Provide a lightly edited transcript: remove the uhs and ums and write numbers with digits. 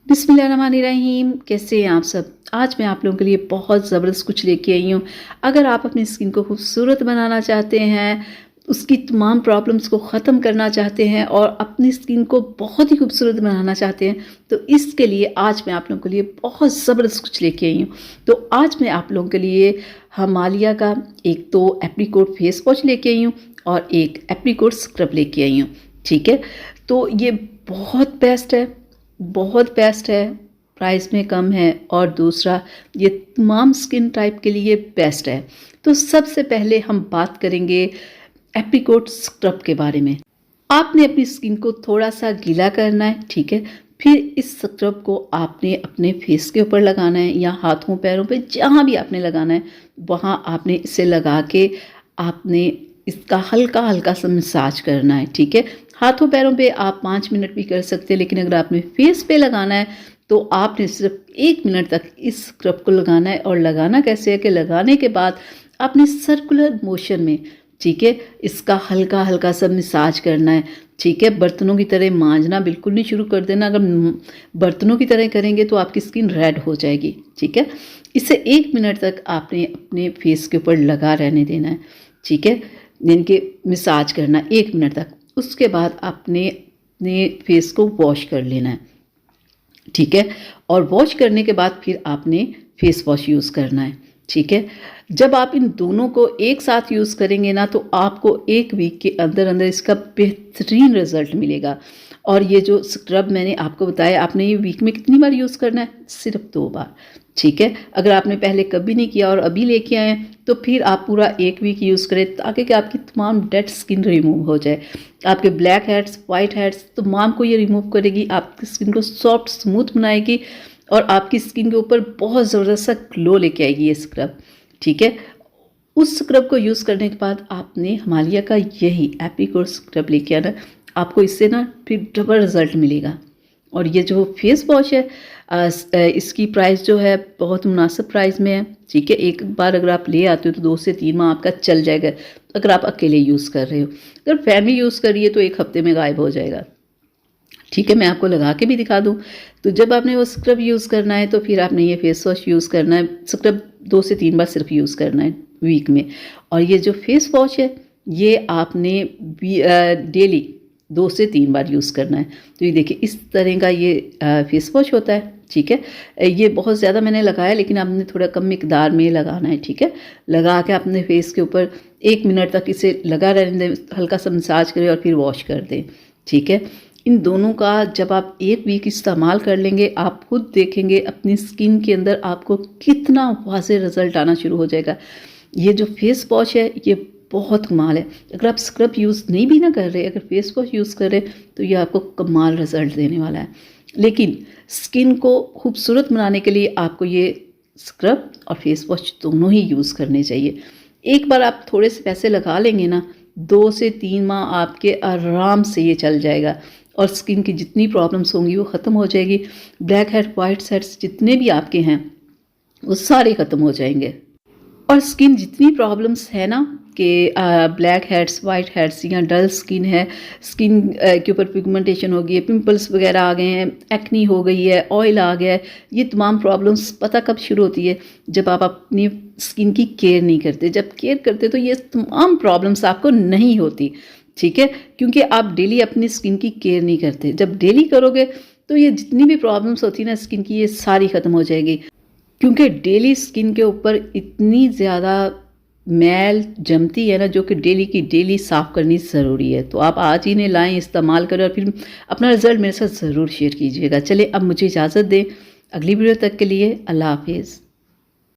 बिस्मिल्लाहिर्रहमानिर्रहीम। कैसे हैं आप सब। आज मैं आप लोगों के लिए बहुत ज़बरदस्त कुछ लेके आई हूँ। अगर आप अपनी स्किन को खूबसूरत बनाना चाहते हैं, उसकी तमाम प्रॉब्लम्स को ख़त्म करना चाहते हैं और अपनी स्किन को बहुत ही खूबसूरत बनाना चाहते हैं, तो इसके लिए आज मैं आप लोगों के लिए बहुत ज़बरदस्त कुछ लेके आई हूँ। तो आज मैं आप लोगों के लिए हिमालय का एक तो एप्रिकॉट फेस वॉश लेके आई हूँ और एक एप्रिकॉट स्क्रब लेके आई हूँ। ठीक है, तो ये बहुत बेस्ट है, प्राइस में कम है और दूसरा ये तमाम स्किन टाइप के लिए बेस्ट है। तो सबसे पहले हम बात करेंगे एप्रिकॉट स्क्रब के बारे में। आपने अपनी स्किन को थोड़ा सा गीला करना है, ठीक है। फिर इस स्क्रब को आपने अपने फेस के ऊपर लगाना है या हाथों पैरों पे, जहाँ भी आपने लगाना है वहाँ आपने इसे लगा के आपने इसका हल्का हल्का सा मसाज करना है, ठीक है। हाथों पैरों पे आप 5 मिनट भी कर सकते हैं, लेकिन अगर आपने फेस पे लगाना है तो आपने सिर्फ 1 मिनट तक इस स्क्रब को लगाना है। और लगाना कैसे है कि लगाने के बाद आपने सर्कुलर मोशन में, ठीक है, इसका हल्का हल्का सा मसाज करना है, ठीक है। बर्तनों की तरह मांजना बिल्कुल नहीं शुरू कर देना। अगर बर्तनों की तरह करेंगे तो आपकी स्किन रेड हो जाएगी, ठीक है। इसे 1 मिनट तक आपने अपने फेस के ऊपर लगा रहने देना है, ठीक है, यानी कि मसाज करना 1 मिनट तक। उसके बाद आपने अपने फेस को वॉश कर लेना है, ठीक है। और वॉश करने के बाद फिर आपने फेस वॉश यूज़ करना है, ठीक है। जब आप इन दोनों को एक साथ यूज़ करेंगे ना, तो आपको 1 वीक के अंदर अंदर इसका बेहतरीन रिजल्ट मिलेगा। और ये जो स्क्रब मैंने आपको बताया, आपने ये वीक में कितनी बार यूज़ करना है? सिर्फ 2 बार, ठीक है। अगर आपने पहले कभी नहीं किया और अभी लेके आए हैं तो फिर आप पूरा 1 वीक यूज़ करें, ताकि कि आपकी तमाम डेड स्किन रिमूव हो जाए। आपके ब्लैक हेड्स, वाइट हेड्स तमाम को ये रिमूव करेगी, आपकी स्किन को सॉफ्ट स्मूथ बनाएगी और आपकी स्किन के ऊपर बहुत ज़बरदस्त सा ग्लो लेके आएगी ये स्क्रब, ठीक है। उस स्क्रब को यूज़ करने के बाद आपने हिमालय का यही एप्रिकॉट स्क्रब लेके आना। आपको इससे ना फिर डबल रिजल्ट मिलेगा। और ये जो फेस वॉश है, इसकी प्राइस जो है बहुत मुनासिब प्राइस में है, ठीक है। एक बार अगर आप ले आते हो तो 2 से 3 माह आपका चल जाएगा, अगर आप अकेले यूज़ कर रहे हो। अगर फैमिली यूज़ कर रही है तो 1 हफ्ते में गायब हो जाएगा, ठीक है। मैं आपको लगा के भी दिखा दूँ। तो जब आपने वो स्क्रब यूज़ करना है तो फिर आपने ये फेस वॉश यूज़ करना है। स्क्रब 2 से 3 बार सिर्फ यूज़ करना है वीक में। और ये जो फेस वॉश है ये आपने डेली 2 से 3 बार यूज़ करना है। तो ये देखिए इस तरह का ये फेस वॉश होता है, ठीक है। ये बहुत ज़्यादा मैंने लगाया, लेकिन आपने थोड़ा कम मिकदार में लगाना है, ठीक है। लगा के अपने फेस के ऊपर 1 मिनट तक इसे लगा रहने दें, हल्का सा मसाज करें और फिर वॉश कर दें, ठीक है। इन दोनों का जब आप 1 वीक इस्तेमाल कर लेंगे, आप खुद देखेंगे अपनी स्किन के अंदर आपको कितना वाज़ेह रिज़ल्ट आना शुरू हो जाएगा। ये जो फेस वॉश है ये बहुत कमाल है। अगर आप स्क्रब यूज़ नहीं भी ना कर रहे, अगर फेस वॉश यूज़ कर रहे तो ये आपको कमाल रिज़ल्ट देने वाला है। लेकिन स्किन को खूबसूरत बनाने के लिए आपको ये स्क्रब और फेस वॉश दोनों ही यूज़ करने चाहिए। एक बार आप थोड़े से पैसे लगा लेंगे ना, 2 से 3 माह आपके आराम से ये चल जाएगा और स्किन की जितनी प्रॉब्लम्स होंगी वो ख़त्म हो जाएगी। ब्लैक हेड, वाइट हेड्स जितने भी आपके हैं वो सारे ख़त्म हो जाएंगे। और स्किन जितनी प्रॉब्लम्स है ना कि ब्लैक हेड्स, वाइट हेड्स या डल स्किन है, स्किन के ऊपर पिगमेंटेशन हो गई है, पिंपल्स वगैरह आ गए हैं, एक्नी हो गई है, ऑयल आ गया है, ये तमाम प्रॉब्लम्स पता कब शुरू होती है? जब आप अपनी स्किन की केयर नहीं करते। जब केयर करते तो ये तमाम प्रॉब्लम्स आपको नहीं होती, ठीक है, क्योंकि आप डेली अपनी स्किन की केयर नहीं करते। जब डेली करोगे तो ये जितनी भी प्रॉब्लम्स होती है ना स्किन की, ये सारी ख़त्म हो जाएगी। क्योंकि डेली स्किन के ऊपर इतनी ज़्यादा मैल जमती है ना, जो कि डेली की डेली साफ़ करनी ज़रूरी है। तो आप आज ही इन्हें लाएं, इस्तेमाल करें और फिर अपना रिज़ल्ट मेरे साथ ज़रूर शेयर कीजिएगा। चलिए अब मुझे इजाज़त दें, अगली वीडियो तक के लिए अल्लाह हाफिज़।